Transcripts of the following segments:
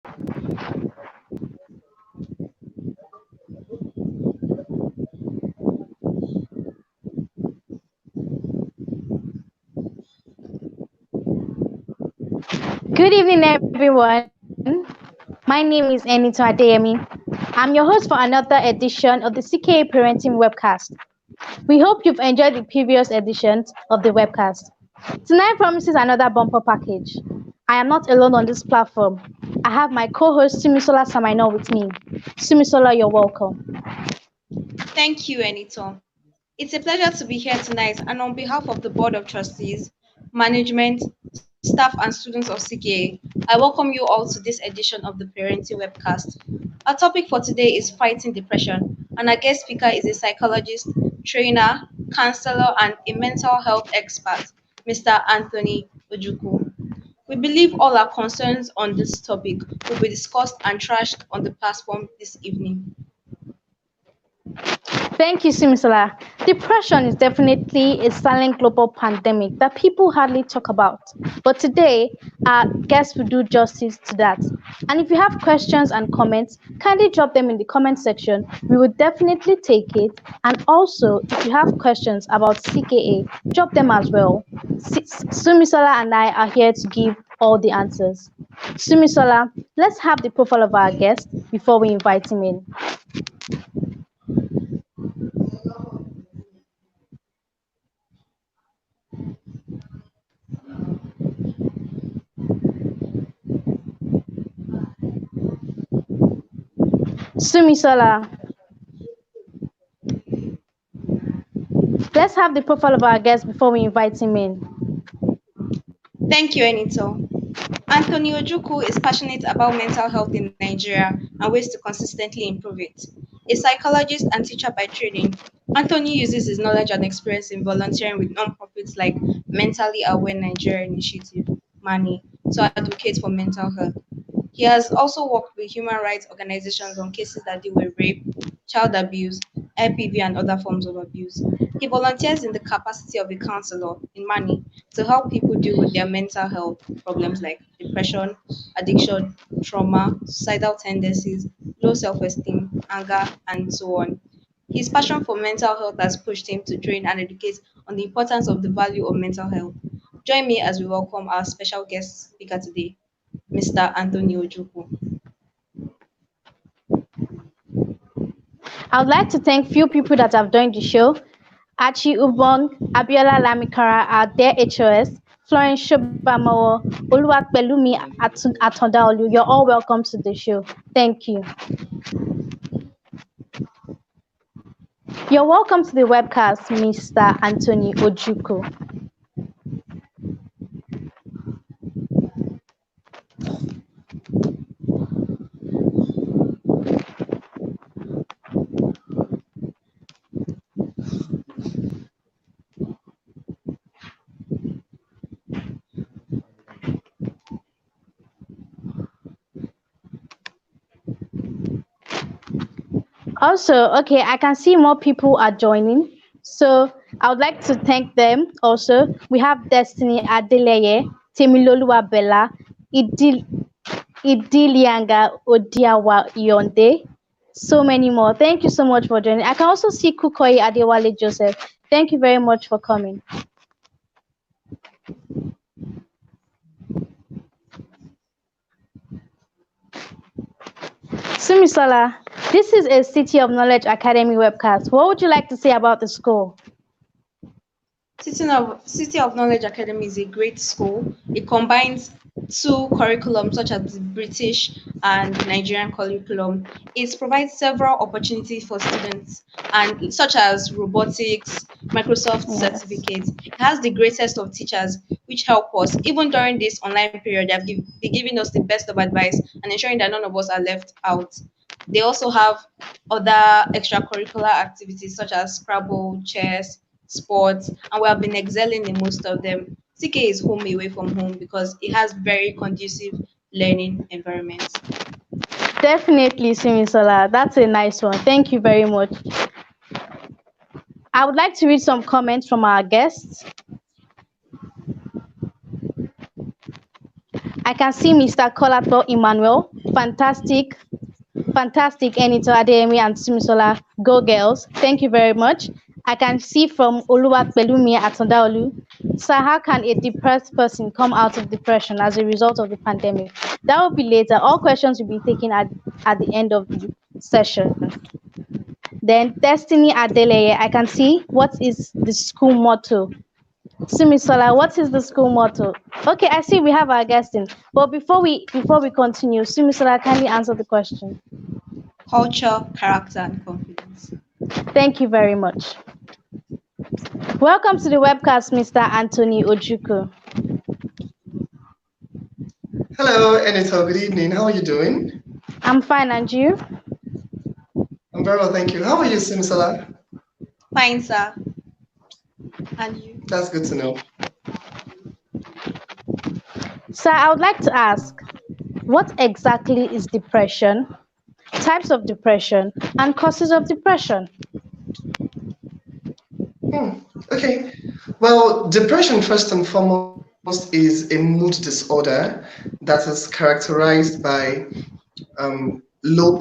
Good evening, everyone. My name is Enito Adeyemi. I'm your host for another edition of the CKA Parenting Webcast. We hope you've enjoyed the previous editions of the webcast. Tonight promises another bumper package. I am not alone on this platform. I have my co-host Sumisola Samaino with me. Sumisola, you're welcome. Thank you, Anito. It's a pleasure to be here tonight, and on behalf of the Board of Trustees, management, staff, and students of CKA, I welcome you all to this edition of the Parenting Webcast. Our topic for today is fighting depression, and our guest speaker is a psychologist, trainer, counselor, and a mental health expert, Mr. Anthony Ojukwu. We believe all our concerns on this topic will be discussed and trashed on the platform this evening. Thank you, Simisola. Depression is definitely a silent global pandemic that people hardly talk about. But today, our guest will do justice to that. And if you have questions and comments, kindly drop them in the comment section. We will definitely take it. And also, if you have questions about CKA, drop them as well. Sumisola and I are here to give all the answers. Sumisola, let's have the profile of our guest before we invite him in. Sumisola, let's have the profile of our guest before we invite him in. Thank you, Anito. Anthony Ojukwu is passionate about mental health in Nigeria and ways to consistently improve it. A psychologist and teacher by training, Anthony uses his knowledge and experience in volunteering with nonprofits like Mentally Aware Nigeria Initiative, MANI, to advocate for mental health. He has also worked with human rights organizations on cases that deal with rape, child abuse, IPV, and other forms of abuse. He volunteers in the capacity of a counselor in Mani to help people deal with their mental health problems like depression, addiction, trauma, suicidal tendencies, low self esteem, anger, and so on. His passion for mental health has pushed him to train and educate on the importance of the value of mental health. Join me as we welcome our special guest speaker today, Mr. Anthony Ojukwu. I would like to thank few people that have joined the show. Achi Ubong, Abiola Lamikara, our dear HOS, Florence Shobamowo, Oluwapelumi Atondaolu. You're all welcome to the show. Thank you. You're welcome to the webcast, Mr. Anthony Ojukwu. Also, okay, I can see more people are joining. So I would like to thank them also. We have Destiny Adeleye, Temiloluwa Bella, Idil Idilianga Odiawa Yonde, so many more. Thank you so much for joining. I can also see Kukoyi Adewale Joseph. Thank you very much for coming. Sumisola, this is a City of Knowledge Academy webcast. What would you like to say about the school? City of Knowledge Academy is a great school. It combines two curriculums, such as the British and Nigerian curriculum. It provides several opportunities for students, and such as robotics, Microsoft Yes. certificates. It has the greatest of teachers, which help us even during this online period. They're giving us the best of advice and ensuring that none of us are left out. They also have other extracurricular activities such as Scrabble, chess, sports, and we have been excelling in most of them. CK is home away from home because it has very conducive learning environments. Definitely, Sumisola. That's a nice one. Thank you very much. I would like to read some comments from our guests. I can see Mr. Kolato Emmanuel. Fantastic, Enito Adeyemi and Simisola. Go girls. Thank you very much. I can see from Oluwapelumi Atandaolu. Sir, how can a depressed person come out of depression as a result of the pandemic? That will be later. All questions will be taken at the end of the session. Then Destiny Adeleye, I can see what is the school motto. Simisola, what is the school motto? Okay, I see we have our guest in. But before we continue, Simisola, kindly answer the question. Culture, character, and confidence. Thank you very much. Welcome to the webcast, Mr. Anthony Ojukwu. Hello, Enito. Good evening. How are you doing? I'm fine, and you? I'm very well, thank you. How are you, Simsala? Fine, sir. And you? That's good to know. Sir, I would like to ask, what exactly is depression, types of depression, and causes of depression? Okay. Well, depression, first and foremost, is a mood disorder that is characterized by low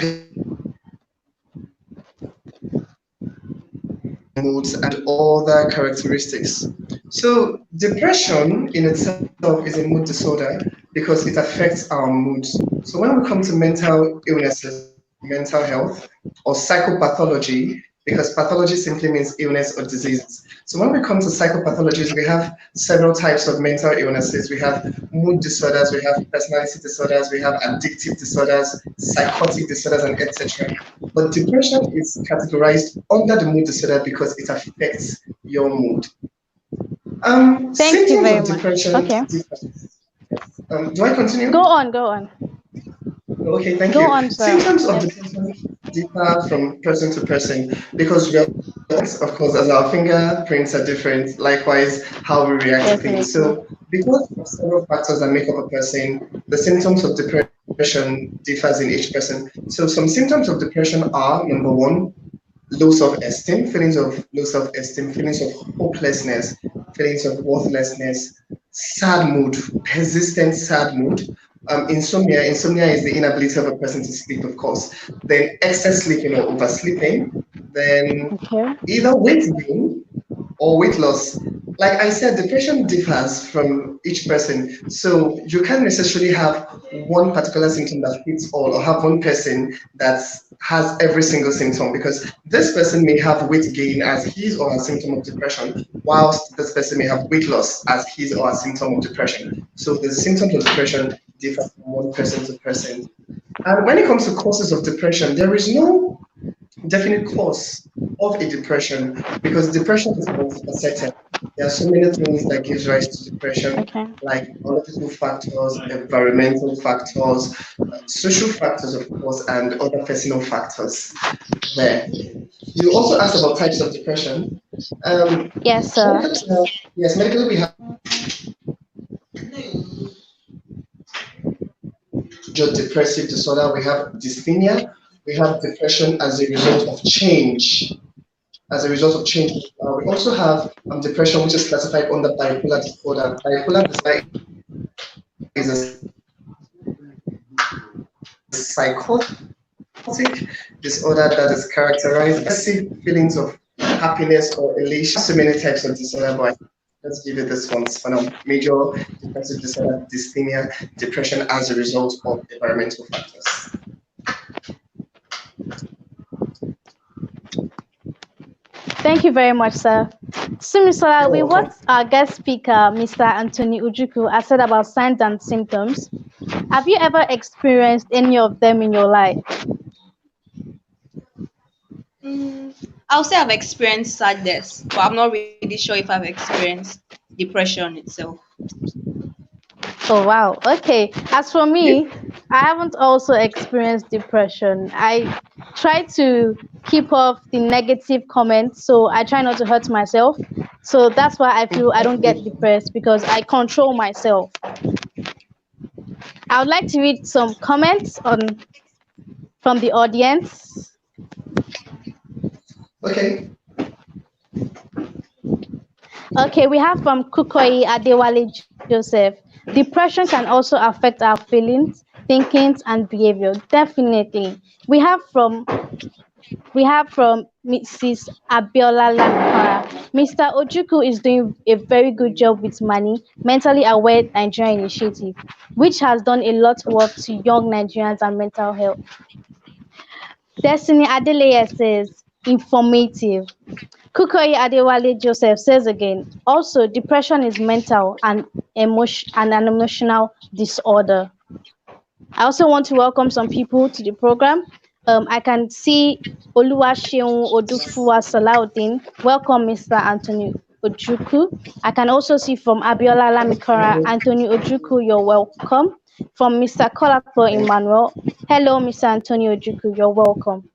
moods and other characteristics. So, depression in itself is a mood disorder because it affects our moods. So, when we come to mental illnesses, mental health, or psychopathology, because pathology simply means illness or diseases. So, when we come to psychopathologies, we have several types of mental illnesses. We have mood disorders, we have personality disorders, we have addictive disorders, psychotic disorders, and etc. But depression is categorized under the mood disorder because it affects your mood. Thank you Symptoms very of much. depression Okay. differ. Do I continue? Go on. Okay, thank Go you. on, sir. Symptoms of Yes. depression differ from person to person because we are, of course, as our fingerprints are different, likewise, how we react to things. Definitely. So, because of several factors that make up a person, the symptoms of depression differs in each person. So, some symptoms of depression are number one, low self-esteem, feelings of low self-esteem, feelings of hopelessness, feelings of worthlessness, sad mood, persistent sad mood, insomnia. Insomnia is the inability of a person to sleep, of course. Then excess sleeping or oversleeping. Then Okay. either weight gain or weight loss. Like I said, depression differs from each person. So you can't necessarily have one particular symptom that fits all or have one person that has every single symptom because this person may have weight gain as his or her symptom of depression, whilst this person may have weight loss as his or her symptom of depression. So the symptoms of depression differ from one person to person. And when it comes to causes of depression, there is no definite cause of a depression because depression is multifaceted. There are so many things that gives rise to depression, Okay. like biological factors, environmental factors, social factors, of course, and other personal factors there. You also asked about types of depression. Um, Yes, sir. yes, medically we have major depressive disorder, we have dysthymia, we have depression as a result of change. As a result of change, we also have depression, which is classified under bipolar disorder. Bipolar disorder is a psychotic disorder that is characterized by feelings of happiness or elation. So many types of disorder, but let's give it this one for now. Major depressive disorder, dysthymia, depression as a result of environmental factors. Thank you very much, sir. Simisola, You're with welcome. what our guest speaker, Mr. Anthony Ojukwu, has said about signs and symptoms, have you ever experienced any of them in your life? I'll say I've experienced sadness, but I'm not really sure if I've experienced depression itself. Oh, wow. Okay. As for me, I haven't also experienced depression. I try to keep off the negative comments, so I try not to hurt myself. So that's why I feel I don't get depressed because I control myself. I would like to read some comments on from the audience. Okay. Okay, we have from Kukoi Adewale Joseph. Depression can also affect our feelings, thinkings, and behavior. Definitely. We have from we have from Mrs. Abiola Lamikara. Mr. Ojuku is doing a very good job with money, mentally aware Nigeria initiative, which has done a lot of work to young Nigerians and mental health. Destiny Adeleye says informative. Kukoyi Adewale Joseph says again, also depression is mental and emotion and an emotional disorder. I also want to welcome some people to the program. I can see Oluwaseun Odufuwa Salaudin. Welcome, Mr. Anthony Ojuku. I can also see from Abiola Lamikora, Anthony Ojuku, you're welcome. From Mr. Kolapo Emmanuel, hello, Mr. Anthony Ojuku, you're welcome.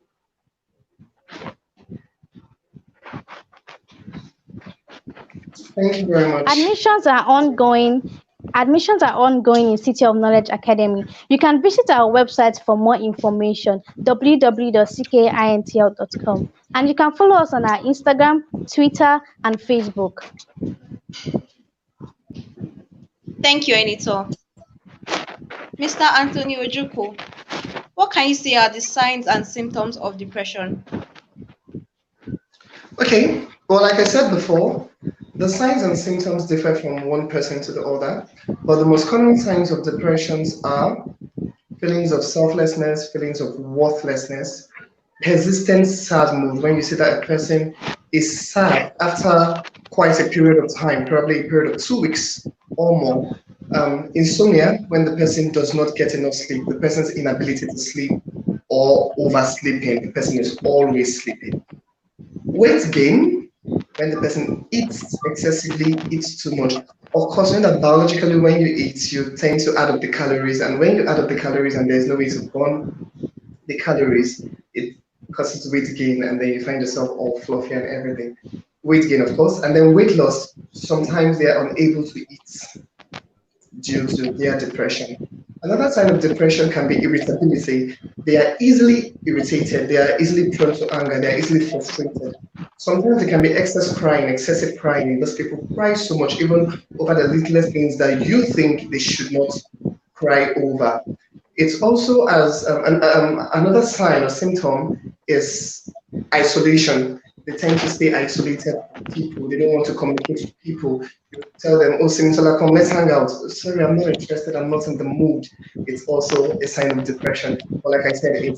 Thank you very much. Admissions are ongoing. Admissions are ongoing in City of Knowledge Academy. You can visit our website for more information, www.ckintl.com. And you can follow us on our Instagram, Twitter, and Facebook. Thank you, Enito. Mr. Anthony Ojuku, what can you say are the signs and symptoms of depression? Okay, well, like I said before, the signs and symptoms differ from one person to the other, but the most common signs of depressions are feelings of selflessness, feelings of worthlessness, persistent sad mood when you see that a person is sad after quite a period of time, probably a period of 2 weeks or more. Insomnia when the person does not get enough sleep, the person's inability to sleep or oversleeping, the person is always sleeping. Weight gain when the person eats excessively, eats too much. Of course, we know that biologically, when you eat, you tend to add up the calories, and when you add up the calories and there's no way to burn the calories, it causes weight gain, and then you find yourself all fluffy and everything. Weight gain, of course, and then weight loss. Sometimes they are unable to eat due to their depression. Another sign of depression can be irritability. They are easily irritated, they are easily prone to anger, they are easily frustrated. Sometimes it can be excess crying, excessive crying. Those people cry so much, even over the littlest things that you think they should not cry over. It's also as another sign or symptom is isolation. They tend to stay isolated from people. They don't want to communicate with people. You tell them, "Oh, Simitola, come, let's hang out." Sorry, I'm not interested. I'm not in the mood. It's also a sign of depression. But like I said, it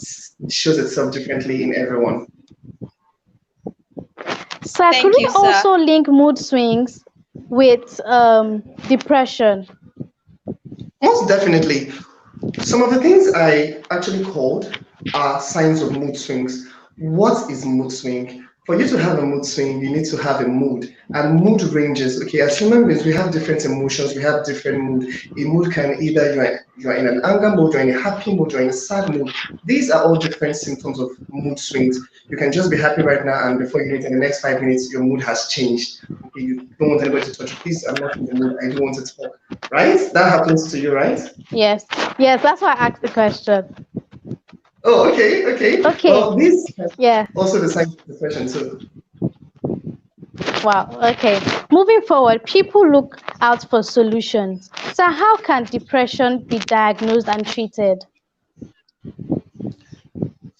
shows itself differently in everyone. Sir, could Thank we you, sir. also link mood swings with depression? Most definitely. Some of the things I actually called are signs of mood swings. What is mood swing? For you to have a mood swing, you need to have a mood. And mood ranges. Okay, as human beings, we have different emotions, we have different mood. A mood can either you're in an anger mode, you're in a happy mood, you're in a sad mood. These are all different symptoms of mood swings. You can just be happy right now, and before you know it, in the next 5 minutes, your mood has changed. Okay, you don't want anybody to touch you. Please, I'm not in the mood. I don't want to talk. Right? That happens to you, right? Yes, yes, that's why I asked the question. Oh, okay, okay. Okay, Well, this yeah, also the sign of depression too. wow, okay. Moving forward, people look out for solutions. So, how can depression be diagnosed and treated?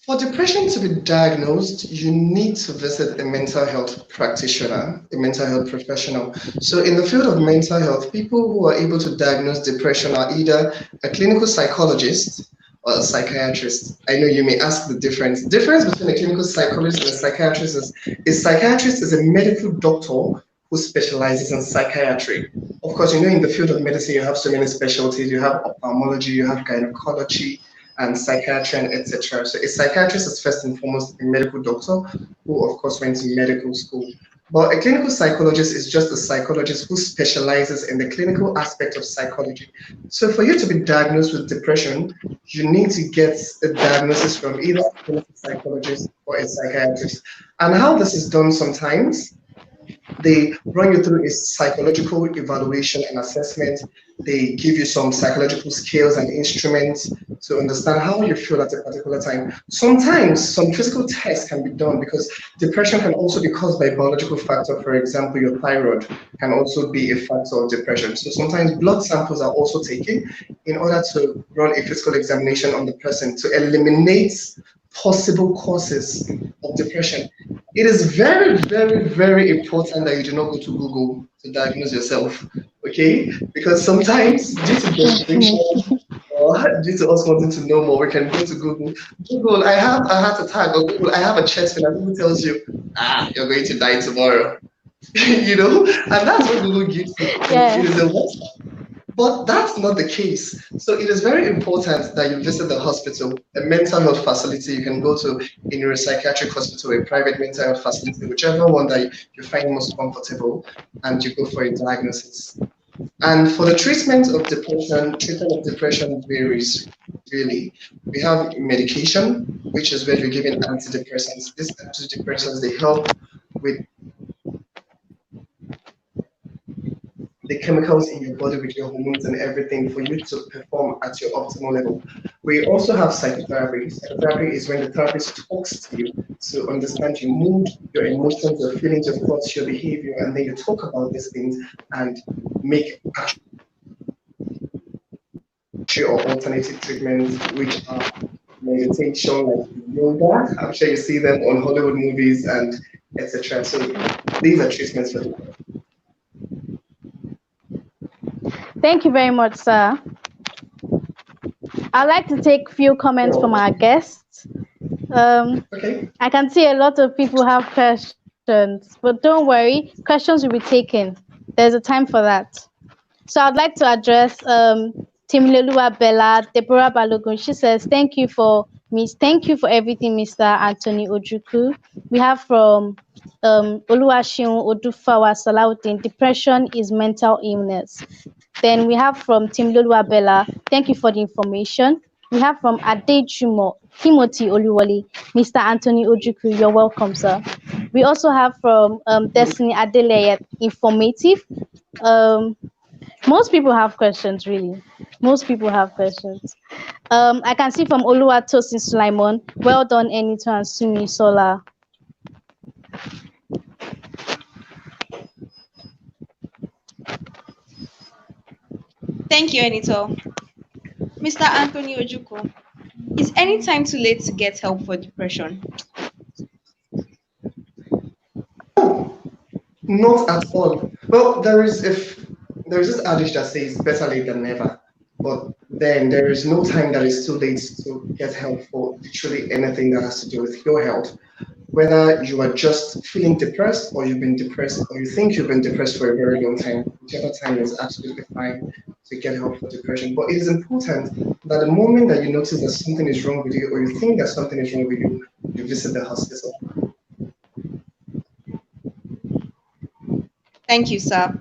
For depression to be diagnosed, you need to visit a mental health practitioner, a mental health professional. So, in the field of mental health, people who are able to diagnose depression are either a clinical psychologist or a psychiatrist. I know you may ask the difference. Difference between a clinical psychologist and a psychiatrist is a psychiatrist is a medical doctor who specializes in psychiatry. Of course, you know in the field of medicine you have so many specialties. You have ophthalmology, you have gynecology, and psychiatry and etc. So a psychiatrist is first and foremost a medical doctor who of course went to medical school. But a clinical psychologist is just a psychologist who specializes in the clinical aspect of psychology. So for you to be diagnosed with depression, you need to get a diagnosis from either a clinical psychologist or a psychiatrist. And how this is done sometimes They run you through a psychological evaluation and assessment. They give you some psychological skills and instruments to understand how you feel at a particular time. Sometimes some physical tests can be done because depression can also be caused by biological factor. For example, your thyroid can also be a factor of depression. So sometimes blood samples are also taken in order to run a physical examination on the person to eliminate possible causes of depression. It is very, very, very important that you do not go to Google to diagnose yourself, okay? Because sometimes, due to desperation Definitely. or due to us wanting to know more, we can go to Google. Google, I have a heart attack, or Google, I have a chest pain, and Google tells you, you're going to die tomorrow. And that's what Google gives you. It Yeah. is a but that's not the case. So it is very important that you visit the hospital, a mental health facility. You can go to a neuropsychiatric hospital, a private mental health facility, whichever one that you find most comfortable, and you go for a diagnosis. And for the treatment of depression varies really. We have medication, which is where you're given antidepressants. These antidepressants, they help with the chemicals in your body with your hormones and everything for you to perform at your optimal level. We also have psychotherapy. Psychotherapy is when the therapist talks to you to understand your mood, your emotions, your feelings, your thoughts, your behavior, and then you talk about these things and make actual or alternative treatments, which are meditation, like yoga. I'm sure you see them on Hollywood movies and etc. So these are treatments for depression. Thank you very much, sir. I'd like to take few comments from our guests. Um, Okay. I can see a lot of people have questions, but don't worry, questions will be taken. There's a time for that. So I'd like to address Timilolua Bella, Deborah Balogun. She says, thank you for everything, Mr. Anthony Ojuku. We have from Oluwaseun Odufawa Salauddin, depression is mental illness. Then we have from Timilolua Bella, thank you for the information. We have from Adejumo Timothy Oluwole, Mr. Anthony Ojuku, you're welcome, sir. We also have from Destiny Adeleye, informative. Um, most people have questions, really. Most people have questions. I can see from Oluwatosin Sulaimon, well done, Enito and Sumi Sola. Thank you, Enito. Mr. Anthony Ojuko, is any time too late to get help for depression? Not at all. Well, there is this adage that says better late than never. But then there is no time that is too late to get help for literally anything that has to do with your health. Whether you are just feeling depressed or you've been depressed or you think you've been depressed for a very long time, whichever time is absolutely fine to get help for depression. But it is important that the moment that you notice that something is wrong with you or you think that something is wrong with you, you visit the hospital. Thank you, sir.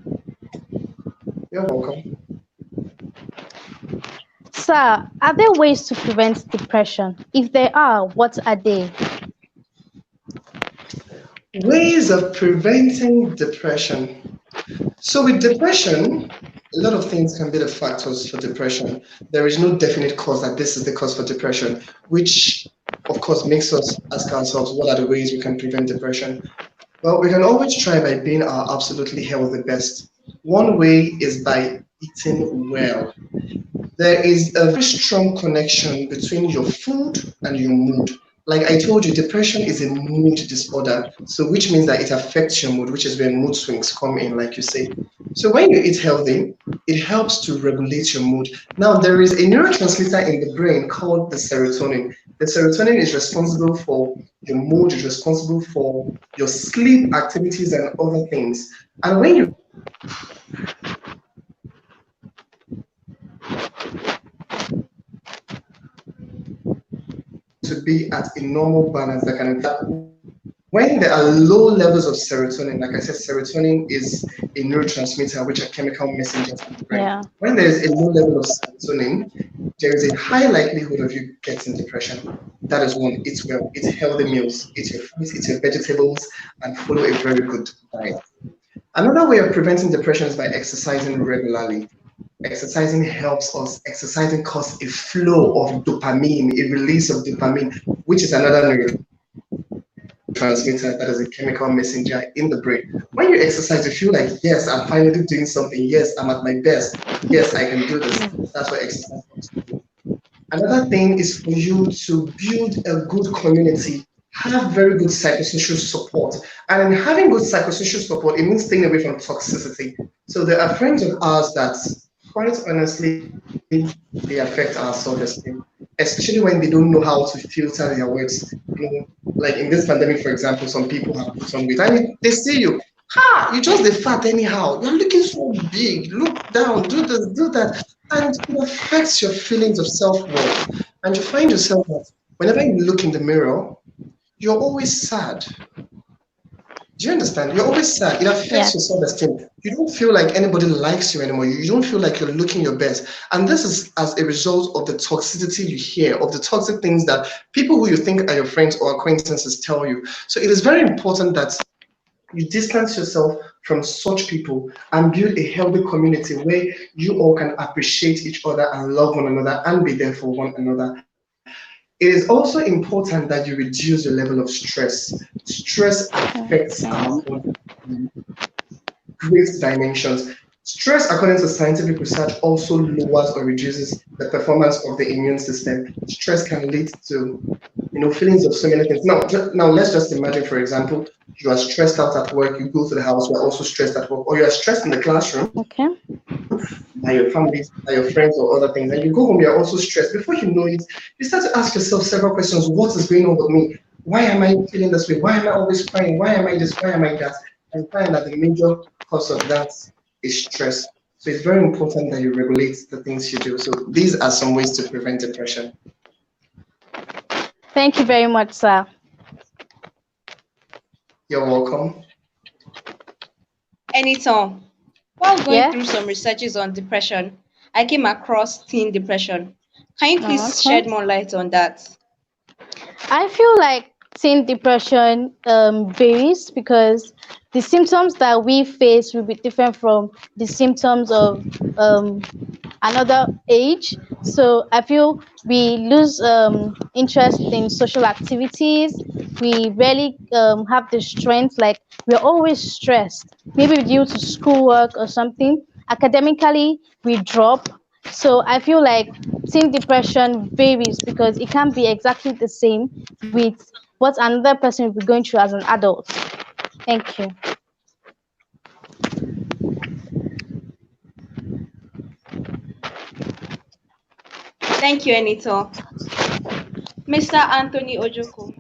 You're welcome. Sir, are there ways to prevent depression? If there are, what are they? Ways of preventing depression. So, with depression, a lot of things can be the factors for depression. There is no definite cause that this is the cause for depression, which of course makes us ask ourselves what are the ways we can prevent depression? Well, we can always try by being our absolutely healthy best. One way is by eating well. There is a very strong connection between your food and your mood. Like I told you, depression is a mood disorder, so which means that it affects your mood, which is where mood swings come in, like you say. So when you eat healthy, it helps to regulate your mood. Now, there is a neurotransmitter in the brain called the serotonin. The serotonin is responsible for your mood, is responsible for your sleep activities and other things. And when you to be at a normal balance that can when there are low levels of serotonin, like I said, serotonin is a neurotransmitter, which are chemical messengers in the brain. Yeah. When there is a low level of serotonin, there is a high likelihood of you getting depression. That is one. Eat well, eat healthy meals, eat your fruits, eat your vegetables, and follow a very good diet. Another way of preventing depression is by exercising regularly. Exercising helps us. Exercising causes a flow of dopamine, a release of dopamine, which is another neurotransmitter that is a chemical messenger in the brain. When you exercise, you feel like, yes, I'm finally doing something. Yes, I'm at my best. Yes, I can do this. That's what exercise helps to do. Another thing is for you to build a good community, have very good psychosocial support. And in having good psychosocial support, it means staying away from toxicity. So there are friends of ours that, quite honestly, they affect our self-esteem, especially when they don't know how to filter their words. Like in this pandemic, for example, some people have put on weight and they see you, ha, you just the fat anyhow. You're looking so big. Look down, do this, do that, and it affects your feelings of self-worth. And you find yourself that whenever you look in the mirror, you're always sad. Do you understand? You're always sad. It affects Yeah. your self-esteem. You don't feel like anybody likes you anymore. You don't feel like you're looking your best. And this is as a result of the toxicity you hear, of the toxic things that people who you think are your friends or acquaintances tell you. So it is very important that you distance yourself from such people and build a healthy community where you all can appreciate each other and love one another and be there for one another. It is also important that you reduce your level of stress. Stress affects our Okay. body in great dimensions. Stress, according to scientific research, also lowers or reduces the performance of the immune system. Stress can lead to feelings of so many things. Now let's just imagine, for example, you are stressed out at work, you go to the house, you are also stressed at work, or you are stressed in the classroom Okay. by your family, by your friends, or other things, and you go home, you are also stressed. Before you know it, you start to ask yourself several questions. What is going on with me? Why am I feeling this way? Why am I always crying? Why am I this? Why am I that? And you find that the major cause of that is stress. So it's very important that you regulate the things you do. So these are some ways to prevent depression. Thank you very much, sir. You're welcome. Anytime. While going Yeah. through some researches on depression, I came across teen depression. Can you Oh, please okay. shed more light on that? I feel like teen depression varies because the symptoms that we face will be different from the symptoms of um, another age. So I feel we lose interest in social activities. We rarely have the strength, like we're always stressed, maybe due to schoolwork or something. Academically, we drop. So I feel like teen depression varies because it can't be exactly the same with what another person will be going through as an adult. Thank you. Thank you, Anita. Mr. Anthony Ojoko.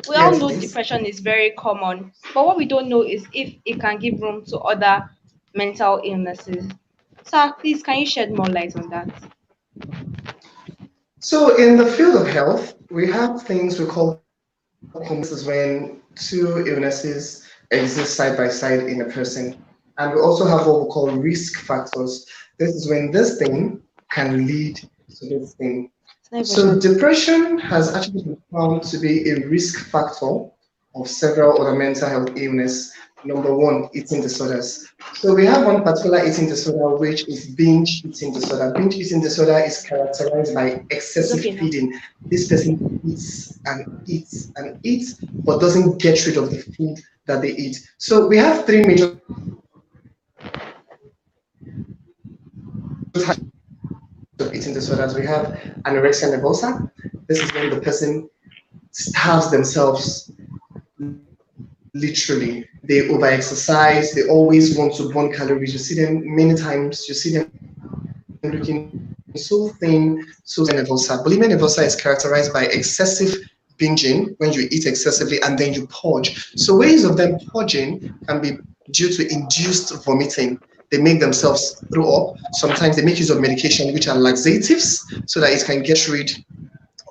We all Yes, know please. depression is very common, but what we don't know is if it can give room to other mental illnesses. Sir, please, can you shed more light on that? So in the field of health, we have things we call comorbidities. This is when two illnesses exist side by side in a person. And we also have what we call risk factors. This is when this thing can lead to this thing. It's not So even depression has actually been found to be a risk factor of several other mental health illness. Number one, eating disorders. So we have one particular eating disorder, which is binge eating disorder. Binge eating disorder is characterized by it's excessive okay now. feeding. This person eats and eats and eats, but doesn't get rid of the food that they eat. So we have three major types of eating disorders. We have anorexia nervosa. This is when the person starves themselves literally. They overexercise, they always want to burn calories. You see them many times, you see them looking so thin, so slim. This is anorexia nervosa. Bulimia nervosa is characterized by excessive binging, when you eat excessively and then you purge. So ways of them purging can be due to induced vomiting. They make themselves throw up. Sometimes they make use of medication which are laxatives so that it can get rid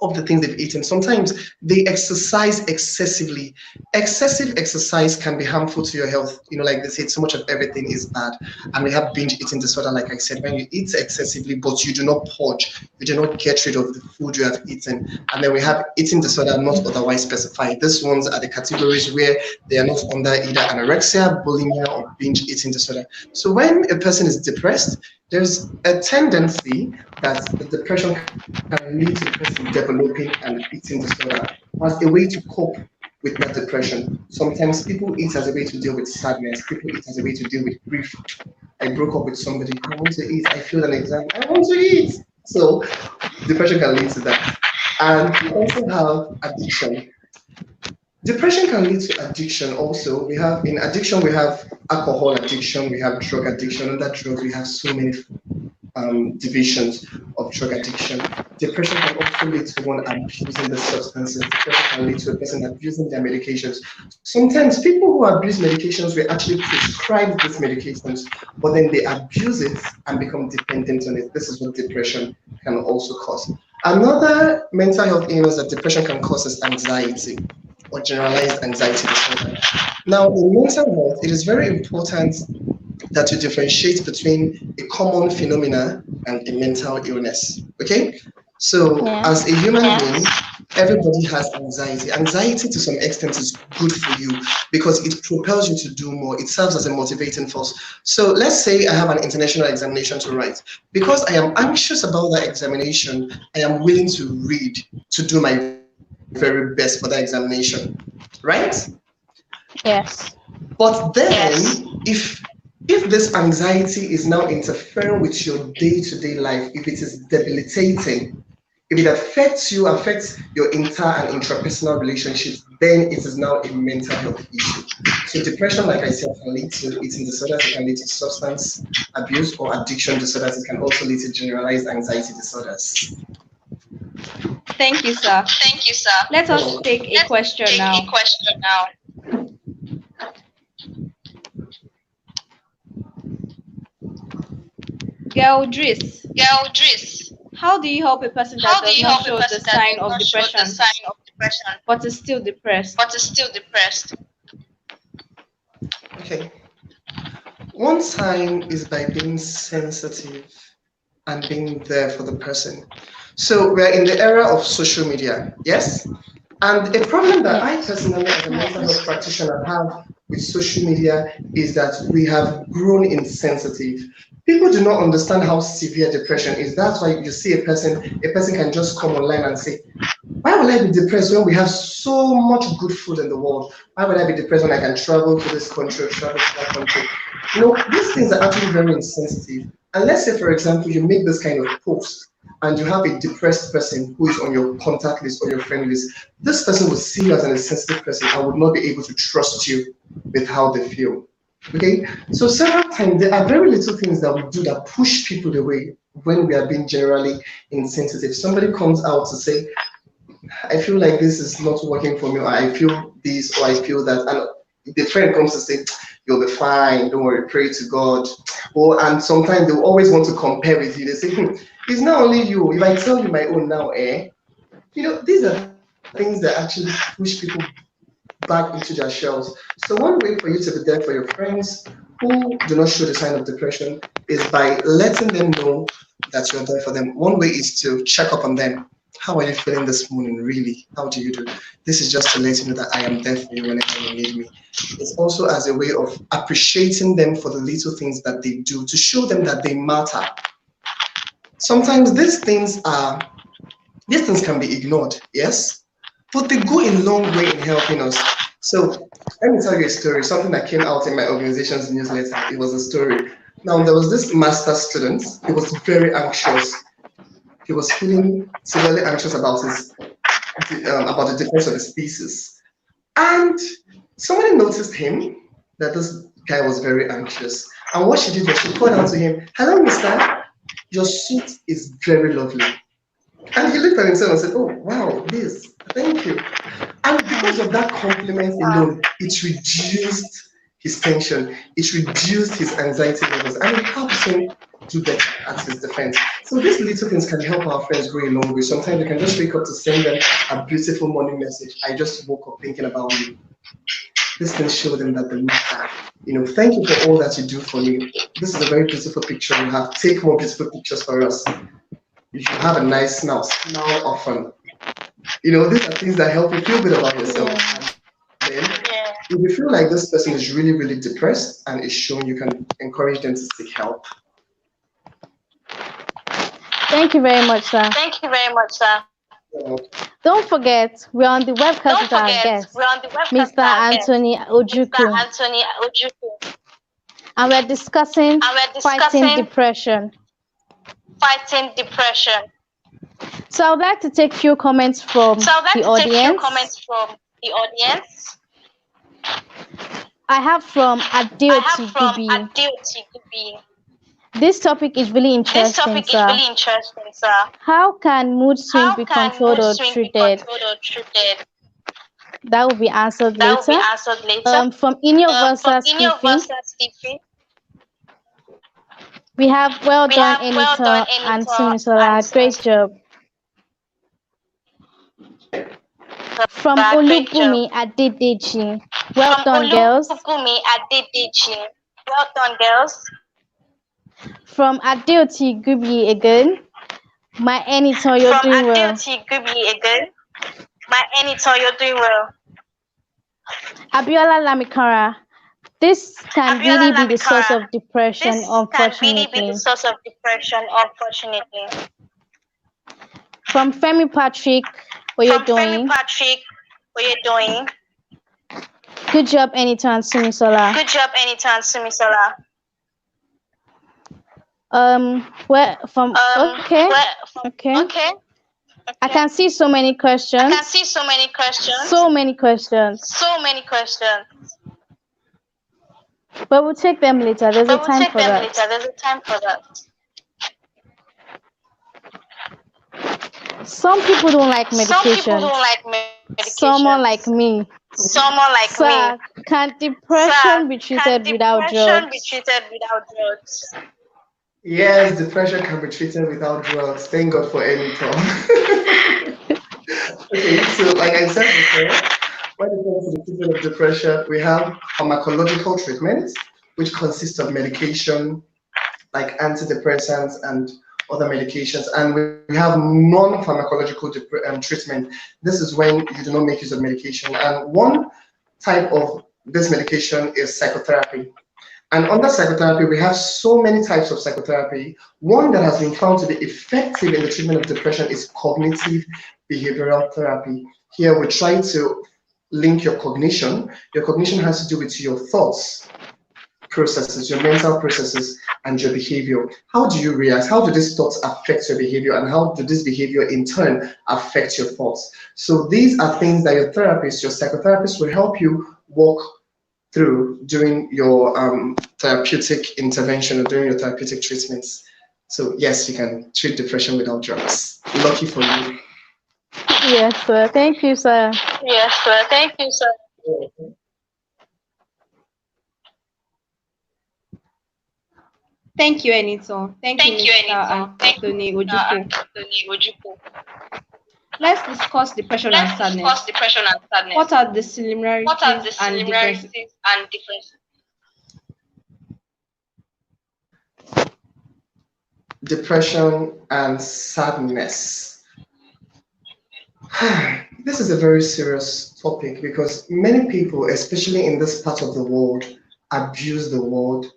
of the things they've eaten. Sometimes they exercise excessively. Excessive exercise can be harmful to your health. Like they say, too much of everything is bad. And we have binge eating disorder, like I said, when you eat excessively, but you do not purge, you do not get rid of the food you have eaten. And then we have eating disorder not otherwise specified. These ones are the categories where they are not under either anorexia, bulimia, or binge eating disorder. So when a person is depressed, there's a tendency that the depression can lead to the person developing an eating disorder as a way to cope with that depression. Sometimes people eat as a way to deal with sadness. People eat as a way to deal with grief. I broke up with somebody. I want to eat. I feel an anxiety. I want to eat. So depression can lead to that. And we also have addiction. Depression can lead to addiction also. In addiction, we have alcohol addiction, we have drug addiction. Under drugs, we have so many divisions of drug addiction. Depression can also lead to one abusing the substances. Depression can lead to a person abusing their medications. Sometimes people who abuse medications will actually prescribe these medications, but then they abuse it and become dependent on it. This is what depression can also cause. Another mental health illness that depression can cause is anxiety or generalized anxiety disorder. Now, in mental health, it is very important that you differentiate between a common phenomena and a mental illness. Okay? So, Yeah. as a human being, everybody has anxiety. Anxiety, to some extent, is good for you because it propels you to do more. It serves as a motivating force. So, let's say I have an international examination to write. Because I am anxious about that examination, I am willing to read to do my very best for that examination, right? Yes. But then, if this anxiety is now interfering with your day-to-day life, if it is debilitating, if it affects you, affects your inter and intrapersonal relationships, then it is now a mental health issue. So depression, like I said, can lead to eating disorders, it can lead to substance abuse or addiction disorders, it can also lead to generalized anxiety disorders. Thank you, sir. Let us So, take a question now. Girl Driss, how do you help a person that does not show the sign of depression but is still depressed? okay. One sign is by being sensitive and being there for the person. So we're in the era of social media, yes? And a problem that I personally, as a mental health practitioner, have with social media is that we have grown insensitive. People do not understand how severe depression is. That's why you see a person can just come online and say, why would I be depressed when we have so much good food in the world? Why would I be depressed when I can travel to this country or travel to that country? These things are actually very insensitive. And let's say, for example, you make this kind of post and you have a depressed person who is on your contact list or your friend list. This person will see you as an insensitive person and would not be able to trust you with how they feel. Okay? So several times there are very little things that we do that push people away when we are being generally insensitive. Somebody comes out to say, I feel like this is not working for me, or I feel this, or I feel that. And the friend comes to say, you'll be fine, don't worry, pray to God. And sometimes they will always want to compare with you. They say, it's not only you. If I tell you my own now, these are things that actually push people back into their shells. So one way for you to be there for your friends who do not show the sign of depression is by letting them know that you're there for them. One way is to check up on them. How are you feeling this morning, really? How do you do? This is just to let you know that I am there for you whenever you need me. It's also as a way of appreciating them for the little things that they do, to show them that they matter. Sometimes these things can be ignored, yes, but they go a long way in helping us. So let me tell you a story, something that came out in my organization's newsletter. It was a story. Now, there was this master's student. He was very anxious. He was feeling severely anxious about the defense of his thesis. And somebody noticed him, that this guy was very anxious. And what she did was she called out to him, hello, mister, your suit is very lovely. And he looked at himself and said, oh, wow, this, thank you. And because of that compliment alone, it reduced his tension, it reduced his anxiety levels, and it helped him do better at his defense. So these little things can help our friends go a long way. Sometimes we can just wake up to send them a beautiful morning message. I just woke up thinking about you. This can show them that they matter. Thank you for all that you do for me. This is a very beautiful picture you have. Take more beautiful pictures for us. You should have a nice smile. Smile often. These are things that help you feel good about yourself. And then, if you feel like this person is really, really depressed and is shown, you can encourage them to seek help. Thank you very much, sir. Thank you very much, sir. Don't forget, we're on the webcast with our guest, Mr. Anthony Ojukwu. And we're discussing fighting depression. So I would like to take few comments from the audience. I have from Adeoti Gubi. This topic is really interesting, sir. How can mood swings be controlled or treated? That will be answered later. From Inyoversa Stephen, we have well done, Enito and Simisola. Great job. From Olubumi Adedeji, well done, girls. From Adeoti Gubi again, my Enito, you're doing well. Abiola Lamikara, this can really be the source of depression, unfortunately. From Femi Patrick, what you're doing? Good job, Enito and Sumisola. Okay. I can see so many questions. So many questions. But we'll take them later. There's a time for that. Some people don't like medication. Someone like me. Sir, can depression be treated without drugs? Yes, depression can be treated without drugs. Thank God for any Tom. Okay, so like I said before, when it comes to the treatment of depression, we have pharmacological treatments, which consist of medication like antidepressants and other medications, and we have non-pharmacological treatment. This is when you do not make use of medication, and one type of this medication is psychotherapy. And under psychotherapy, we have so many types of psychotherapy. One that has been found to be effective in the treatment of depression is cognitive behavioral therapy. Here, we try to link your cognition. Your cognition has to do with your thoughts processes, your mental processes, and your behavior. How do you react? How do these thoughts affect your behavior? And how do this behavior in turn affect your thoughts? So these are things that your therapist, your psychotherapist will help you walk through during your therapeutic intervention or during your therapeutic treatments. So yes, you can treat depression without drugs. Lucky for you. Yes, sir. Thank you, sir. Thank you, Enito. Thank you, Mr. Anthony Ojukwu. Let's discuss depression and sadness. What are the similarities and differences? Depression and sadness. This is a very serious topic because many people, especially in this part of the world, abuse the word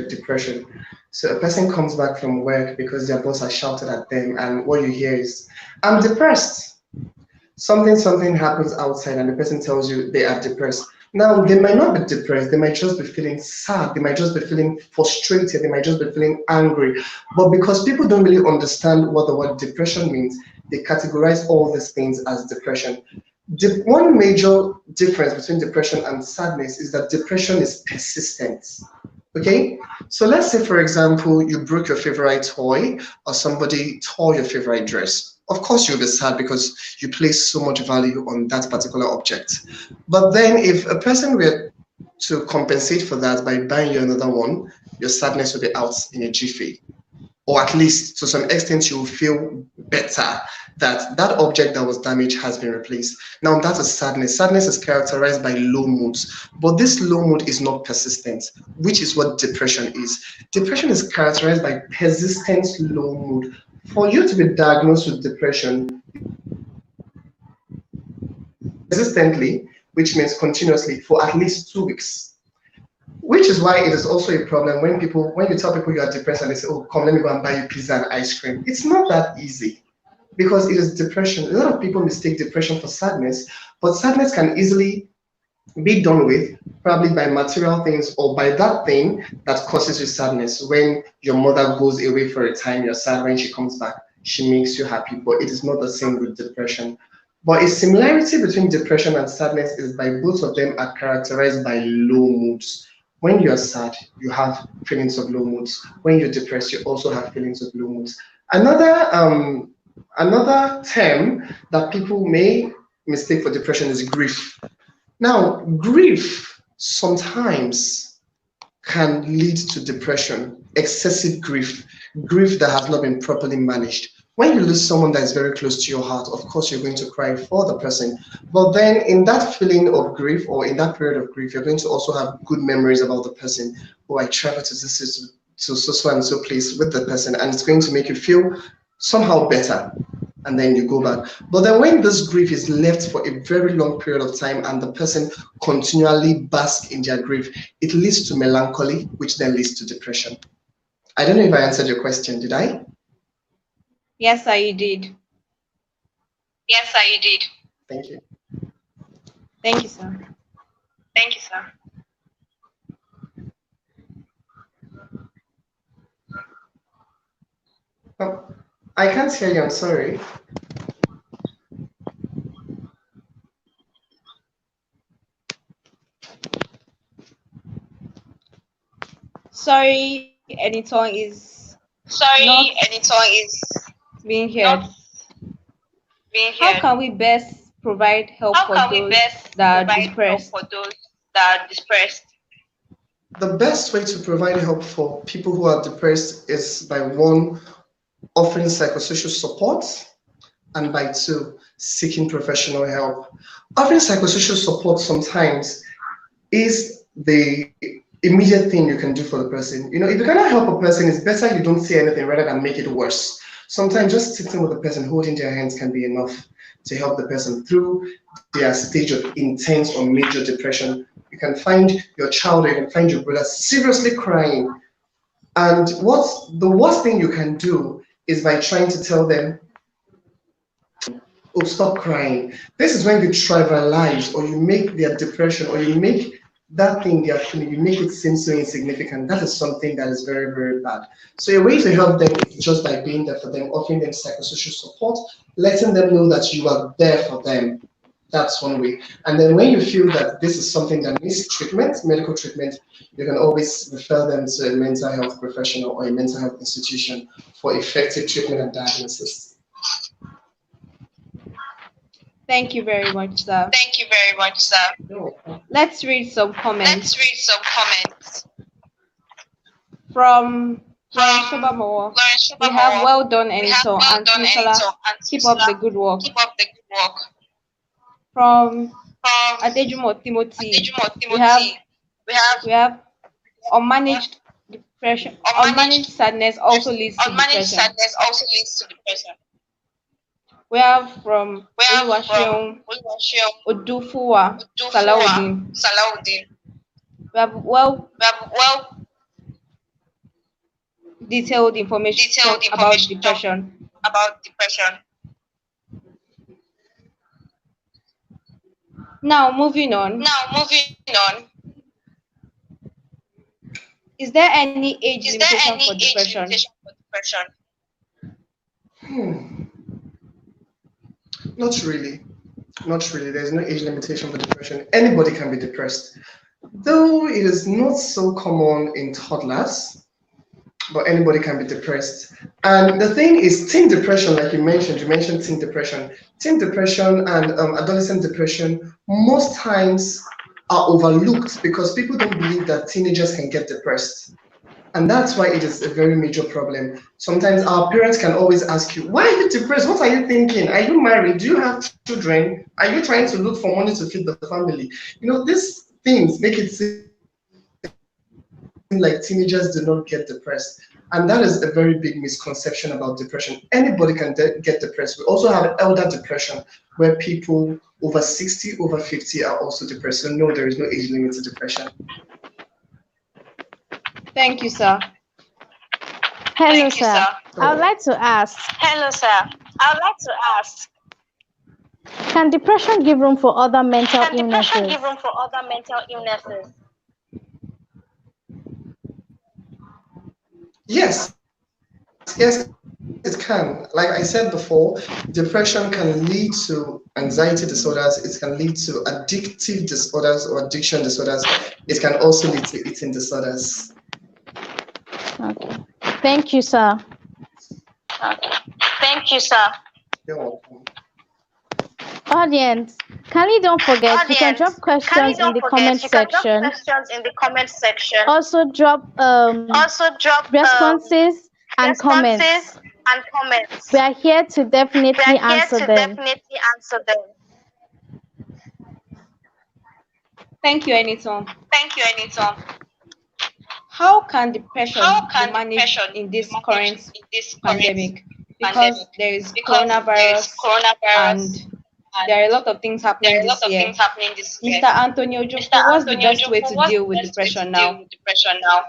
depression. So a person comes back from work because their boss has shouted at them, and what you hear is, "I'm depressed." Something happens outside, and the person tells you they are depressed. Now, they might not be depressed, they might just be feeling sad, they might just be feeling frustrated, they might just be feeling angry. But because people don't really understand what the word depression means, they categorize all these things as depression. One major difference between depression and sadness is that depression is persistent. Okay, so let's say, for example, you broke your favorite toy or somebody tore your favorite dress. Of course, you'll be sad because you place so much value on that particular object. But then if a person were to compensate for that by buying you another one, your sadness will be out in a jiffy. Or at least to some extent, you will feel better that that object that was damaged has been replaced. Now, that is sadness. Sadness is characterized by low moods, but this low mood is not persistent, which is what depression is. Depression is characterized by persistent low mood. For you to be diagnosed with depression, persistently, which means continuously, for at least 2 weeks. Which is why it is also a problem when you tell people you are depressed and they say, "Oh, come, let me go and buy you pizza and ice cream." It's not that easy because it is depression. A lot of people mistake depression for sadness, but sadness can easily be done with probably by material things or by that thing that causes you sadness. When your mother goes away for a time, you're sad. When she comes back, she makes you happy, but it is not the same with depression. But a similarity between depression and sadness is by both of them are characterized by low moods. When you're sad, you have feelings of low moods. When you're depressed, you also have feelings of low moods. Another term that people may mistake for depression is grief. Now, grief sometimes can lead to depression, excessive grief, grief that has not been properly managed. When you lose someone that is very close to your heart, of course, you're going to cry for the person. But then, in that feeling of grief or in that period of grief, you're going to also have good memories about the person. Oh, I traveled to this to so and so place with the person, and it's going to make you feel somehow better. And then you go back. But then when this grief is left for a very long period of time and the person continually basks in their grief, it leads to melancholy, which then leads to depression. I don't know if I answered your question, did I? Yes, sir, you did. Yes, I did. Thank you. Thank you, sir. Thank you, sir. Oh, I can't hear you, I'm sorry. Sorry, editor is not being heard. How can we best provide help for those that are depressed? The best way to provide help for people who are depressed is by one, offering psychosocial support, and by two, seeking professional help. Offering psychosocial support sometimes is the immediate thing you can do for the person. You know, if you cannot help a person, it's better you don't say anything rather than make it worse. Sometimes just sitting with the person, holding their hands can be enough to help the person through their stage of intense or major depression. You can find your child or you can find your brother seriously crying. And what's the worst thing you can do is by trying to tell them, "Oh, stop crying." This is when you trivialize or you make their depression or you make that thing they are feeling, you make it seem so insignificant. That is something that is very, very bad. So a way to help them is just by being there for them, offering them psychosocial support, letting them know that you are there for them. That's one way. And then when you feel that this is something that needs treatment, medical treatment, you can always refer them to a mental health professional or a mental health institution for effective treatment and diagnosis. Thank you very much, sir. Thank you very much, sir. Let's read some comments. Let's read some comments. From Lauren Shobamowo. We have well done, Enito and Tinsala. Keep up the good work. Keep up the good work. From Adejumo Timothy. We have unmanaged depression. Unmanaged sadness also leads to depression. We have from Oluwaseun Odufuwa Salaudin. We have well detailed information about depression. Now moving on. Is there any age limitation for depression? Not really. Not really. There's no age limitation for depression. Anybody can be depressed. Though it is not so common in toddlers, but anybody can be depressed. And the thing is, teen depression, like you mentioned teen depression. Teen depression and adolescent depression most times are overlooked because people don't believe that teenagers can get depressed. And that's why it is a very major problem. Sometimes our parents can always ask you, why are you depressed? What are you thinking? Are you married? Do you have children? Are you trying to look for money to feed the family? These things make it seem like teenagers do not get depressed. And that is a very big misconception about depression. Anybody can get depressed. We also have elder depression, where people over 60, over 50 are also depressed. So no, there is no age limit to depression. Thank you, sir. Hello, sir. I would like to ask, Hello, sir. I would like to ask, can depression give room for other mental can depression illnesses? give room for other mental illnesses? Yes, it can. Like I said before, depression can lead to anxiety disorders, it can lead to addictive disorders or addiction disorders, it can also lead to eating disorders. Okay. Thank you, sir. Okay. Thank you, sir. You're welcome. Audience, kindly don't forget, you can drop Audience, kindly questions in don't the comment forget, you can drop section. questions in the comment section. Also drop Also drop responses and comments. responses and comments. We are here to We are definitely here answer to them. definitely answer them. Thank you, Eniton. Thank you, Anita. How can depression How be can managed depression in be this managed current in this current pandemic? Because pandemic? there is Because there is coronavirus coronavirus and and there are a lot of things there happening are a lot this of year. things happening this year. Mr. Antonio Mr. Joko, what's the Antonio best way Joko, to what's deal the with best way to depression deal now? with depression now?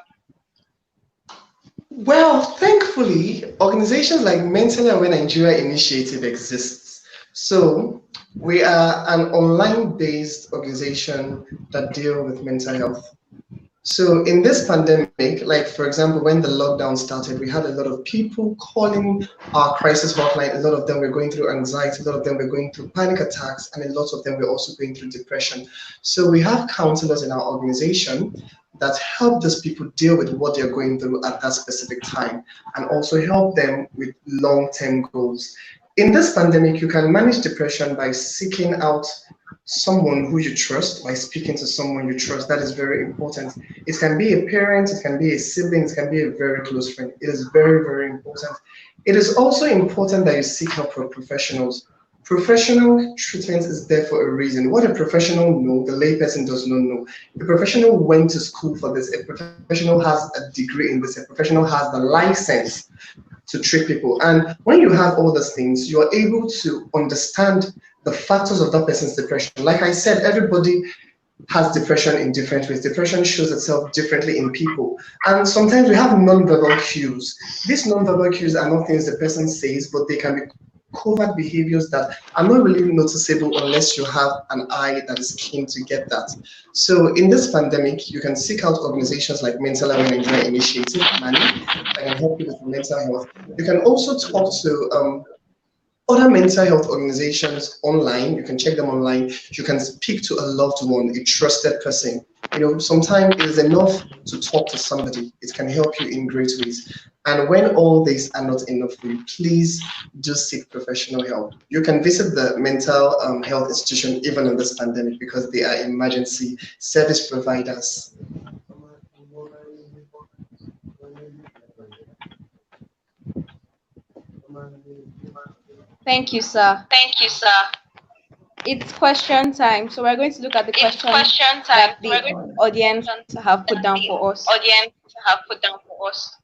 Well, thankfully, organizations like Mentally Aware Nigeria Initiative exists. So we are an online-based organization that deal with mental health. So in this pandemic, like for example, when the lockdown started, we had a lot of people calling our crisis hotline. A lot of them were going through anxiety, a lot of them were going through panic attacks, and a lot of them were also going through depression. So we have counselors in our organization that help those people deal with what they're going through at that specific time and also help them with long-term goals. In this pandemic, you can manage depression by seeking out someone who you trust, by speaking to someone you trust. That is very important. It can be a parent, it can be a sibling, it can be a very close friend. It is very, very important. It is also important that you seek help from professionals. Professional treatment is there for a reason. What a professional knows, the layperson does not know. A professional went to school for this. A professional has a degree in this. A professional has the license to treat people. And when you have all those things, you are able to understand the factors of that person's depression. Like I said, everybody has depression in different ways. Depression shows itself differently in people. And sometimes we have non-verbal cues. These non-verbal cues are not things the person says, but they can be covert behaviors that are not really noticeable unless you have an eye that is keen to get that. So in this pandemic, you can seek out organizations like Mental Health Nigeria Initiative, MANI, that can help you with mental health. You can also talk to other mental health organizations online. You can check them online. You can speak to a loved one, a trusted person. Sometimes it is enough to talk to somebody. It can help you in great ways. And when all these are not enough for you, please do seek professional help. You can visit the mental health institution even in this pandemic because they are emergency service providers. Thank you, sir. Thank you, sir. It's question time. So we're going to look at the It's questions question time. that So we're the going to audience have put that down the for us. audience have put down for us.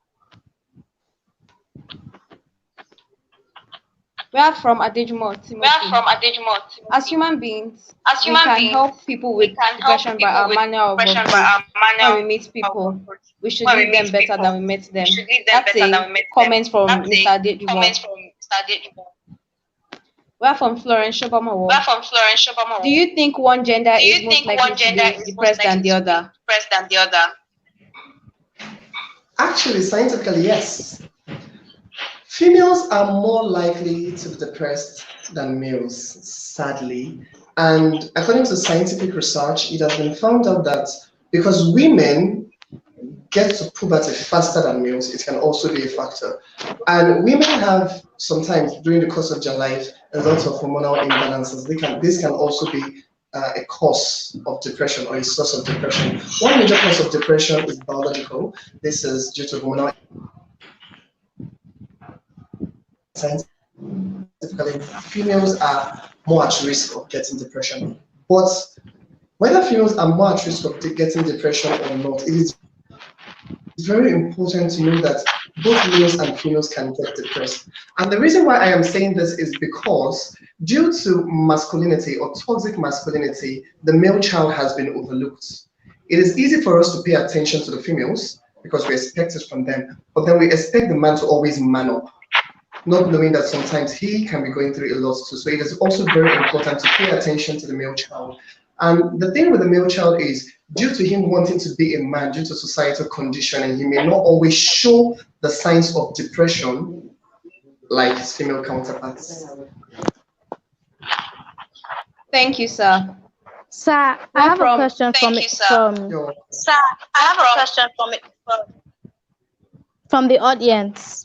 We are from Adejumo We are Timothy. from Adejimo. As human beings, As we human can beings, help people we with can help depression by people our with manner of depression by approach. our manner When we meet of people, approach. we should When we lead them meet better people, than we met we them. should lead them That's better than a we met them. comment from That's Mr. a Adejumo. comment from Mr. Adejimo. We are from Florence We Shobamawo. are from Florence Shobamo. Do you think one gender Do is you most think likely one to gender be is most depressed than likely the to be other? depressed than the other? Actually, scientifically, yes. Females are more likely to be depressed than males, sadly. And according to scientific research, it has been found out that because women get to puberty faster than males, it can also be a factor. And women have sometimes during the course of their life a lot of hormonal imbalances. This can also be a cause of depression or a source of depression. One major cause of depression is biological. This is due to hormonal scientifically, females are more at risk of getting depression. But whether females are more at risk of getting depression or not, it is very important to know that both males and females can get depressed. And the reason why I am saying this is because due to masculinity or toxic masculinity, the male child has been overlooked. It is easy for us to pay attention to the females because we expect it from them, but then we expect the man to always man up, not knowing that sometimes he can be going through a lot too. So it is also very important to pay attention to the male child. And the thing with the male child is, due to him wanting to be a man, due to societal conditioning, he may not always show the signs of depression like his female counterparts. Thank you, sir. Sir, I have a question Thank you, sir. from I have a question from the audience.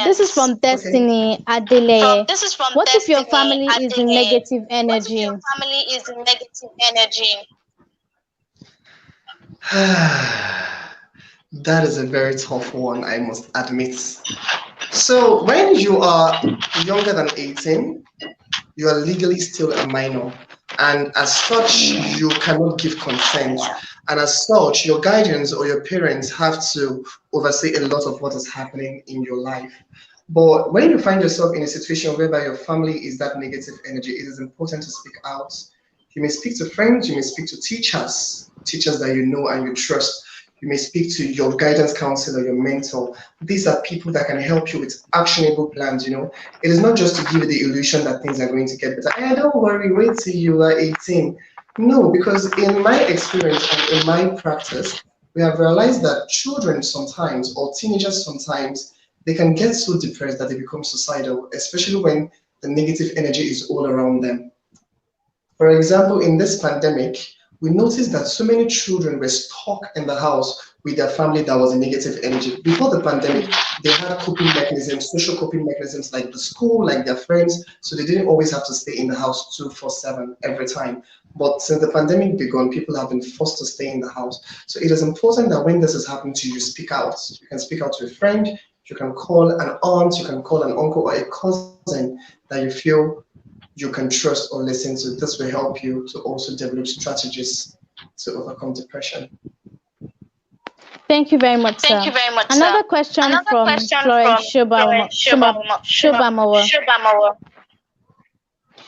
This is from Destiny Adele. What if your family is in negative energy? That is a very tough one, I must admit. So when you are younger than 18, you are legally still a minor. And as such, you cannot give consent. And as such, your guardians or your parents have to oversee a lot of what is happening in your life. But when you find yourself in a situation whereby your family is that negative energy, it is important to speak out. You may speak to friends, you may speak to teachers that you know and you trust. You may speak to your guidance counselor, your mentor. These are people that can help you with actionable plans, you know. It is not just to give you the illusion that things are going to get better. Don't worry, wait till you are 18. No, because in my experience and in my practice, we have realized that children sometimes, or teenagers sometimes, they can get so depressed that they become suicidal, especially when the negative energy is all around them. For example, in this pandemic, we noticed that so many children were stuck in the house with their family that was a negative energy. Before the pandemic, they had coping mechanisms, social coping mechanisms like the school, like their friends, so they didn't always have to stay in the house 24/7 every time. But since the pandemic began, people have been forced to stay in the house. So it is important that when this is happening to you, speak out. You can speak out to a friend, you can call an aunt, you can call an uncle or a cousin that you feel you can trust or listen to. This will help you to also develop strategies to overcome depression. Thank you very much, sir. Another question from Florence Shobamawa.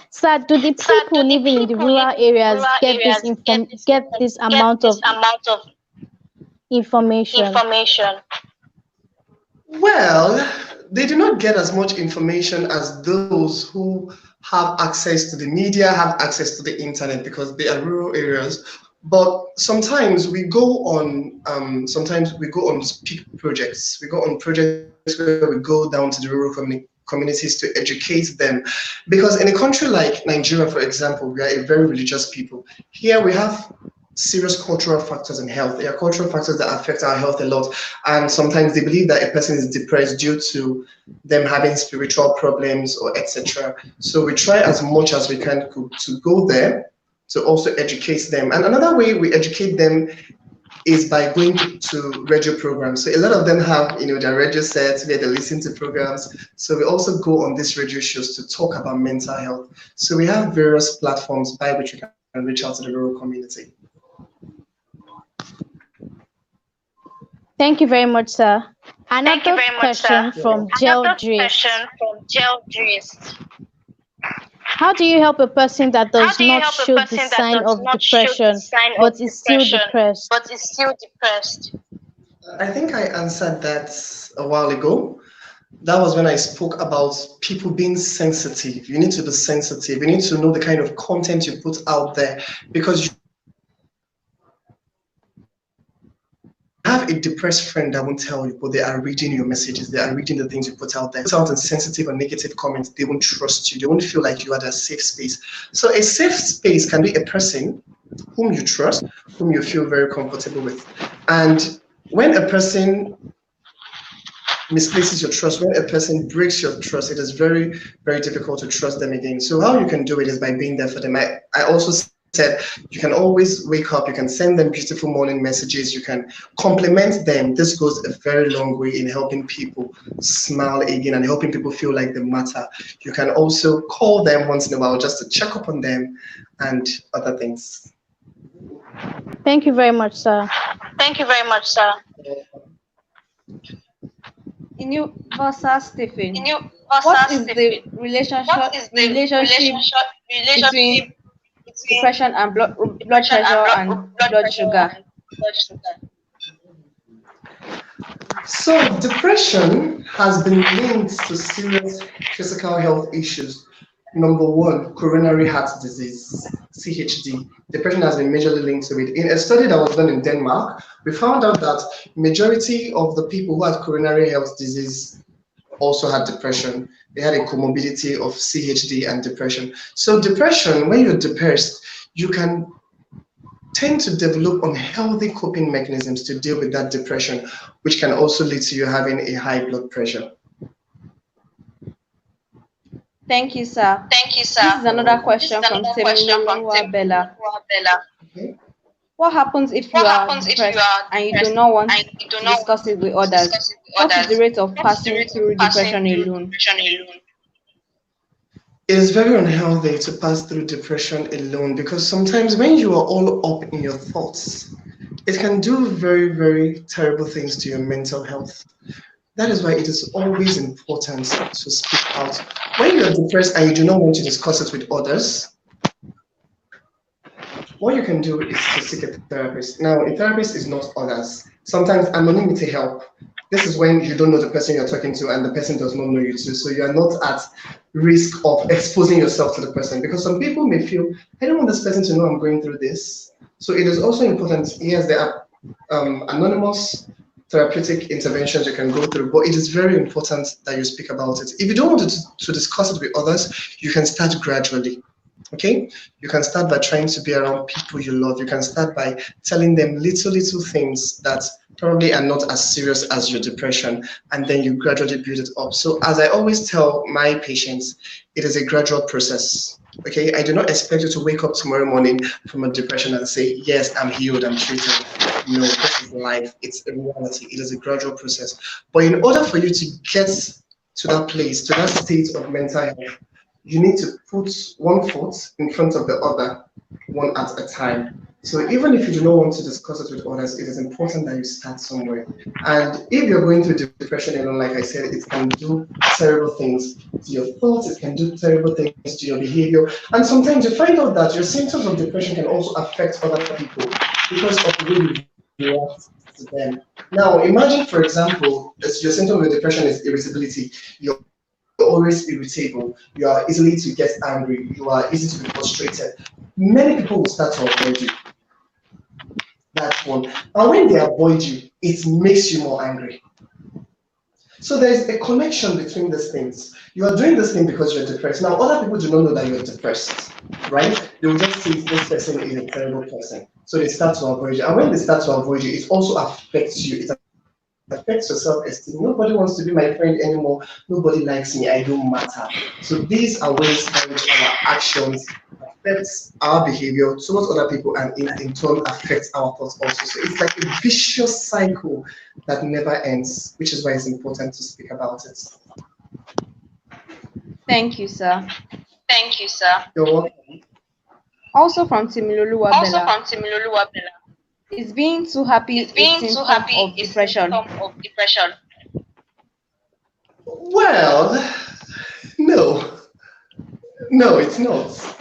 Sir, do the people living in the rural areas get this amount of information? Well, they do not get as much information as those who have access to the media, have access to the internet, because they are rural areas. But sometimes we go on speak projects. We go on projects where we go down to the rural communities to educate them. Because in a country like Nigeria, for example, we are a very religious people. Here we have serious cultural factors in health. There are cultural factors that affect our health a lot. And sometimes they believe that a person is depressed due to them having spiritual problems or etc. So we try as much as we can to go there to also educate them. And another way we educate them is by going to radio programs. So a lot of them have, their radio sets where they listen to programs. So we also go on these radio shows to talk about mental health. So we have various platforms by which we can reach out to the rural community. Thank you very much, sir. Another question from Gel Dries. How do you help a person that does not show the sign of depression but is still depressed? I think I answered that a while ago. That was when I spoke about people being sensitive. You need to be sensitive. You need to know the kind of content you put out there, because you have a depressed friend that won't tell you, but they are reading your messages, they are reading the things you put out there. Put out insensitive or negative comments, they won't trust you, they won't feel like you are their safe space. So a safe space can be a person whom you trust, whom you feel very comfortable with. And when a person misplaces your trust, when a person breaks your trust, it is very, very difficult to trust them again. So how you can do it is by being there for them. I also said you can always wake up, you can send them beautiful morning messages, you can compliment them. This goes a very long way in helping people smile again and helping people feel like they matter. You can also call them once in a while just to check up on them and other things. Thank you very much, sir. Thank you very much, sir. Stephen, In you, what is Stephen, the relationship what is the relationship relationship between between depression and blood depression pressure and and blood blood pressure sugar? and blood sugar? So, depression has been linked to serious physical health issues. Number one, coronary heart disease, CHD. Depression has been majorly linked to it. In a study that was done in Denmark, we found out that majority of the people who had coronary health disease also had depression. They had a comorbidity of CHD and depression. So, depression, when you're depressed, you can tend to develop unhealthy coping mechanisms to deal with that depression, which can also lead to you having a high blood pressure. Thank you, sir. Thank you, sir. This is another This is question from another question from Temiloluwa Bella. Bella. Okay. What happens if you What are happens if you depressed are and you do depressed not want and you do to not discuss want it with to others? discuss it with What is the others? rate of What is the passing rate of through passing depression through alone? depression alone? It is very unhealthy to pass through depression alone because sometimes when you are all up in your thoughts, it can do very, very terrible things to your mental health. That is why it is always important to speak out. When you're depressed and you do not want to discuss it with others, what you can do is to seek a therapist. Now, a therapist is not others. Sometimes anonymity help. This is when you don't know the person you're talking to and the person does not know you too. So you are not at risk of exposing yourself to the person because some people may feel, I don't want this person to know I'm going through this. So it is also important, yes, there are anonymous therapeutic interventions you can go through, but it is very important that you speak about it. If you don't want to discuss it with others, you can start gradually. Okay, you can start by trying to be around people you love. You can start by telling them little things that probably are not as serious as your depression, and then you gradually build it up. So as I always tell my patients, it is a gradual process. Okay, I do not expect you to wake up tomorrow morning from a depression and say, yes, I'm healed, I'm treated. No, this is life. It's a reality. It is a gradual process. But in order for you to get to that place, to that state of mental health, you need to put one foot in front of the other, one at a time. So even if you do not want to discuss it with others, it is important that you start somewhere. And if you're going through depression alone, like I said, it can do terrible things to your thoughts, it can do terrible things to your behavior. And sometimes you find out that your symptoms of depression can also affect other people because of the way you react to them. Now, imagine, for example, your symptom of depression is irritability. You're always irritable, you are easily to get angry, you are easy to be frustrated. Many people will start to avoid you. That's one. And when they avoid you, it makes you more angry. So there is a connection between these things. You are doing this thing because you're depressed. Now, other people do not know that you're depressed, right? They will just say this person is a terrible person. So they start to avoid you. And when they start to avoid you, it also affects you. It affects your self-esteem. Nobody wants to be my friend anymore. Nobody likes me. I don't matter. So these are ways by which our actions affects our behavior towards other people and in turn affects our thoughts also. So it's like a vicious cycle that never ends, which is why it's important to speak about it. Thank you, sir. Thank you, sir. You're welcome. Also from Timiloluwa Also Bella, from Timiloluwa Bella. is being too happy Is a being too symptom happy of a depression? symptom of depression? Well, no, no, it's not.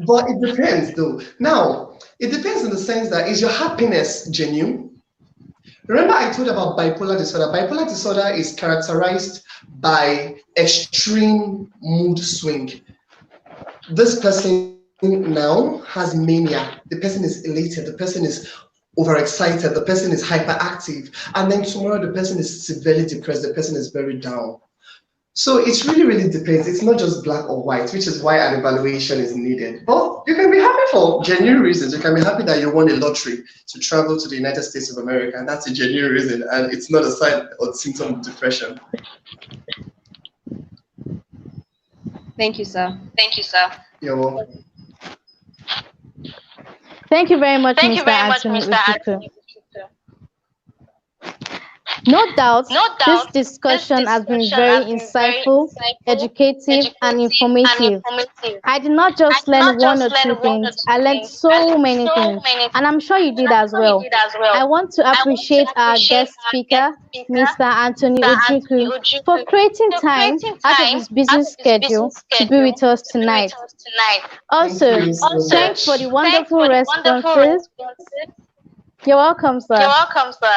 But it depends, though. Now, it depends in the sense that is your happiness genuine? Remember, I told about bipolar disorder. Bipolar disorder is characterized by extreme mood swing. This person now has mania. The person is elated. The person is overexcited. The person is hyperactive. And then tomorrow, the person is severely depressed. The person is very down. So it really depends. It's not just black or white, which is why an evaluation is needed. But You can be happy for genuine reasons. You can be happy that you won a lottery to travel to the United States of America, and that's a genuine reason, and it's not a sign or symptom of depression. Thank you, sir. Thank you, sir. You're welcome. Thank you very much, Thank you Mr. very much, Anthony Mr. Ujuku. Anthony Ujuku. No doubt, No this doubt, this discussion has been discussion very has been very insightful, insightful, educative, and educative, and informative. informative. I did not I just did learn not one just or learn two one or things, two I learned things. I so learned many so things, many and things, I'm sure you and did I'm as sure you well. did as well. I want to I want to appreciate our appreciate guest our guest speaker, speaker, Mr. Anthony Mr. Anthony Ujuku, for Ujuku, creating for time creating out of time his busy out of his busy schedule to be schedule with us to be with tonight. us tonight. Thank Also, you so Also, thanks for much. the thanks wonderful for the wonderful responses. responses. You're welcome, You're sir. welcome, sir.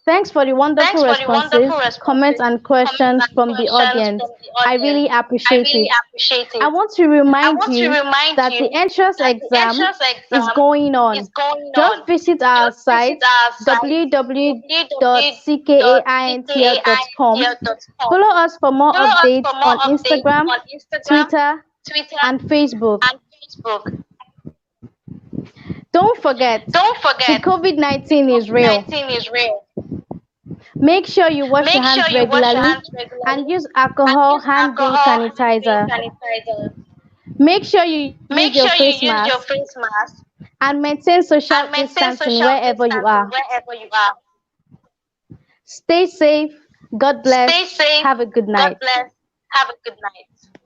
Thanks for the wonderful Thanks for the wonderful responses, comments, responses, and comments, questions and from the questions audience. from the I audience. really I appreciate really it. appreciate I it. want to I remind want to you remind that the you entrance that the exam entrance is exam going is on. going Just on. visit our Just visit site our site www.ckaintl.com. www.ckaintl.com. Follow us for more Follow us for updates more on updates Instagram, on Instagram, Twitter, Twitter, and Facebook. and Facebook. Don't forget, Don't the forget, COVID the 19 is real. COVID-19 is real. Make sure you wash your Make sure hands you wash your regularly hands regularly and use and alcohol use hand-based alcohol hand-based sanitizer. sanitizer. Make sure you use Make your sure face you use your mask face mask and maintain social and maintain distancing social wherever you distancing are. wherever you are. Stay safe. God bless. Stay safe. Have a good God night. bless. Have a good night.